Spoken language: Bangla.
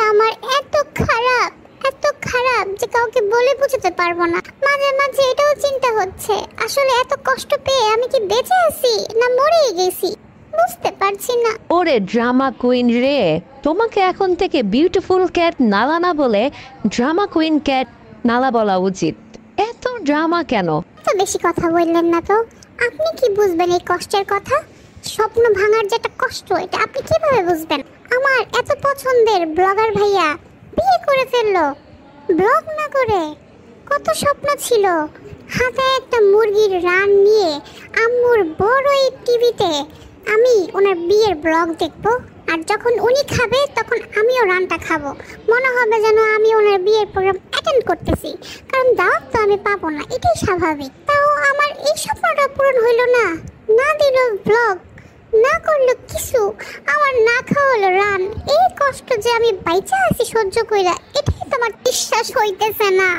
আমার এত খারাপ যে কাউকে বলে বোঝাতে পারবো না। মাঝে মাঝে এটাও চিন্তা হচ্ছে আসলে এত কষ্ট পেয়ে আমি কি বেঁচে আছি না মরেই গেছি, বুঝতে পারছি না। ওরে ড্রামা কুইন রে, তোমাকে এখন থেকে বিউটিফুল ক্যাট নালা না বলে ড্রামা কুইন ক্যাট নালা বলা উচিত। এত ড্রামা কেন? এত বেশি কথা বললেন না তো। আপনি কি বুঝবেন এই কষ্টের কথা? স্বপ্ন ভাঙার যেটা কষ্ট এটা আপনি কিভাবে বুঝবেন? আমার এত পছন্দের ব্লগার ভাইয়া বিয়ে করে ফেললো ব্লগ না করে। কত স্বপ্ন ছিল, হাতে একটা মুরগির রান নিয়ে আম্মুর বড় এই টিভিতে আমি ওনার বিয়ের ব্লগ দেখবো, আর যখন উনি খাবে তখন আমিও রানটা খাবো। মনে হবে যেন আমি ওনার বিয়ের প্রোগ্রাম অ্যাটেন্ড করতেছি, কারণ দাওয়াত তো আমি পাবো না, এটাই স্বাভাবিক। তাও আমার এই স্বপ্নটা পূরণ হইলো না, না দিল ব্লগ, না করলো কিছু, আমার না খাওয়ালো রান। এই কষ্ট যে আমি বাইচা আছি সহ্য কইরা, এটাই তো আমার বিশ্বাস হইতেছে না।